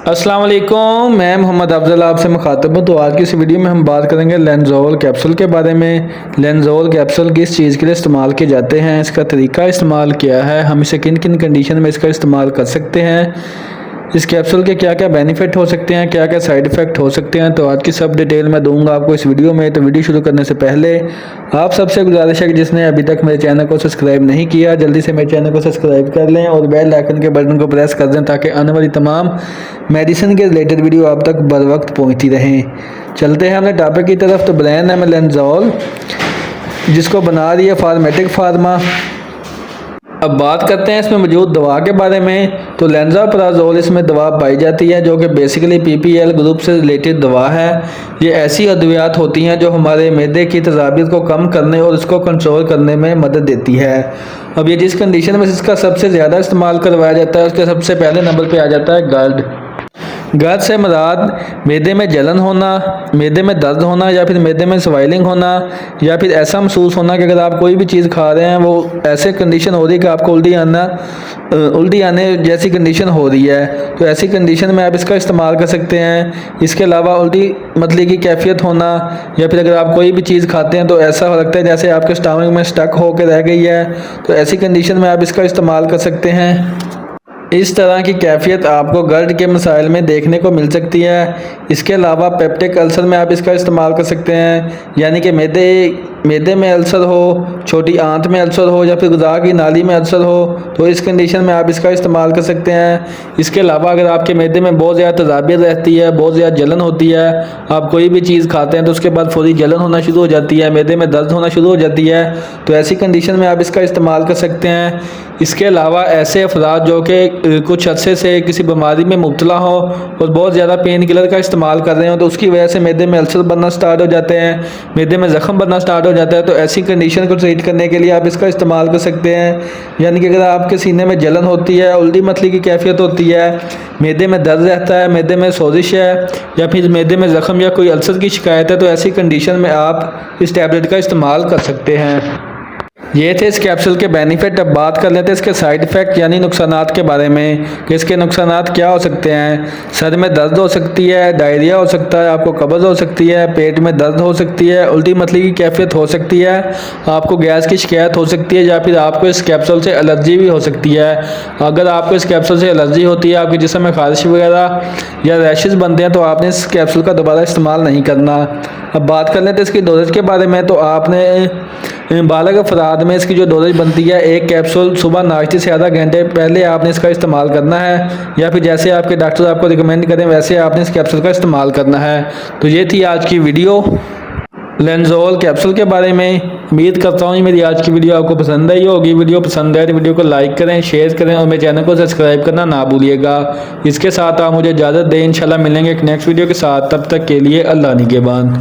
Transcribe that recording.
अस्सलाम वालेकुम, मैं मोहम्मद अफजल आपसे मुखातब हूँ। तो आज की इस वीडियो में हम बात करेंगे लेंज़ोल कैप्सूल के बारे में। लेंज़ोल कैप्सूल किस चीज़ के लिए इस्तेमाल किए जाते हैं, इसका तरीका इस्तेमाल क्या है, हम इसे किन किन कंडीशन में इसका इस्तेमाल कर सकते हैं, इस कैप्सूल के क्या क्या बेनिफिट हो सकते हैं, क्या क्या साइड इफ़ेक्ट हो सकते हैं। तो आज की सब डिटेल मैं दूंगा आपको इस वीडियो में। तो वीडियो शुरू करने से पहले आप सबसे गुजारिश है कि जिसने अभी तक मेरे चैनल को सब्सक्राइब नहीं किया जल्दी से मेरे चैनल को सब्सक्राइब कर लें और बेल आइकन के बटन को प्रेस कर दें ताकि आने वाली तमाम मेडिसिन के रिलेटेड वीडियो आप तक बर वक्त पहुँचती रहें। चलते हैं अपने टॉपिक की तरफ। तो ब्रांड है लेंज़ोल, जिसको बना रही है फार्मेटिक फार्मा। अब बात करते हैं इसमें मौजूद दवा के बारे में। तो लेंज़ापराज़ोल इसमें दवा पाई जाती है जो कि बेसिकली पीपीएल ग्रुप से रिलेटेड दवा है। ये ऐसी अद्वियात होती हैं जो हमारे मैदे की तेज़ाबियत को कम करने और इसको कंट्रोल करने में मदद देती है। अब ये जिस कंडीशन में इसका सबसे ज़्यादा इस्तेमाल करवाया जाता है उसके सबसे पहले नंबर पर आ जाता है गर्ड। गर्द से मुराद मैदे में जलन होना, मैदे में दर्द होना या फिर मैदे में स्वेलिंग होना या फिर ऐसा महसूस होना कि अगर आप कोई भी चीज़ खा रहे हैं वो ऐसे कंडीशन हो रही है कि आपको उल्टी आने जैसी कंडीशन हो रही है। तो ऐसी कंडीशन में आप इसका इस्तेमाल कर सकते हैं। इसके अलावा उल्टी मतली की कैफियत होना या फिर अगर आप कोई भी चीज़ खाते हैं तो ऐसा हो लगता है जैसे आपके स्टमक में स्टक होकर रह गई है, तो ऐसी कंडीशन में आप इसका इस्तेमाल कर सकते हैं। इस तरह की कैफियत आपको गर्ड के मसाइल में देखने को मिल सकती है। इसके अलावा पेप्टिक अल्सर में आप इसका इस्तेमाल कर सकते हैं, यानी कि मैदे में अल्सर हो, छोटी आंत में अल्सर हो या फिर गुदा की नाली में अल्सर हो, तो इस कंडीशन में आप इसका इस्तेमाल कर सकते हैं। इसके अलावा अगर आपके मैदे में बहुत ज़्यादा तेज़ाबियत रहती है, बहुत ज़्यादा जलन होती है, आप कोई भी चीज़ खाते हैं तो उसके बाद फौरी जलन होना शुरू हो जाती है, मैदे में दर्द होना शुरू हो जाती है, तो ऐसी कंडीशन में आप इसका इस्तेमाल कर सकते हैं। इसके अलावा ऐसे अफराद जो कि कुछ अरसे से किसी बीमारी में मुब्तला हो और बहुत ज़्यादा पेन किलर का इस्तेमाल कर रहे हो तो उसकी वजह से मैदे में अल्सर बनना स्टार्ट हो जाते हैं, मैदे में ज़ख़म बनना स्टार्ट हो जाता है, तो ऐसी कंडीशन को ट्रीट करने के लिए आप इसका इस्तेमाल कर सकते हैं। यानी कि अगर आपके सीने में जलन होती है, उल्टी मतली की कैफियत होती है, मैदे में दर्द रहता है, मैदे में सोजिश है या फिर मैदे में ज़ख़म या कोई अल्सर की शिकायत है, तो ऐसी कंडीशन में आप इस टैबलेट का इस्तेमाल कर सकते हैं। ये थे इस कैप्सूल के बेनिफिट। अब बात कर लेते हैं इसके साइड इफ़ेक्ट यानी नुकसानात के बारे में कि इसके नुकसानात क्या हो सकते हैं। सर में दर्द हो सकती है, डायरिया हो सकता है, आपको कब्ज़ हो सकती है, पेट में दर्द हो सकती है, उल्टी मतली की कैफियत हो सकती है, आपको गैस की शिकायत हो सकती है या फिर आपको इस कैप्सूल से एलर्जी भी हो सकती है। अगर आपको इस कैप्सूल से एलर्जी होती है, आपके जिस्म में खारिश वगैरह या रैशेज़ बनते हैं, तो आपने इस कैप्सूल का दोबारा इस्तेमाल नहीं करना। अब बात कर लेते हैं इसकी डोजेज के बारे में। तो आपने बालग अफराद में इसकी जो डोजेज बनती है, एक कैप्सूल सुबह नाश्ते से आधा घंटे पहले आपने इसका इस्तेमाल करना है या फिर जैसे आपके डॉक्टर आपको रिकमेंड करें वैसे आपने इस कैप्सूल का इस्तेमाल करना है। तो ये थी आज की वीडियो लेंज़ोल कैप्सूल के बारे में। उम्मीद करता हूँ मेरी आज की वीडियो आपको पसंद आई होगी। वीडियो पसंद आए तो वीडियो को लाइक करें, शेयर करें और मेरे चैनल को सब्सक्राइब करना ना भूलिएगा। इसके साथ आप मुझे इजाज़त दें, इंशाल्लाह मिलेंगे एक नेक्स्ट वीडियो के साथ। तब तक के लिए अल्लाह निगहबान।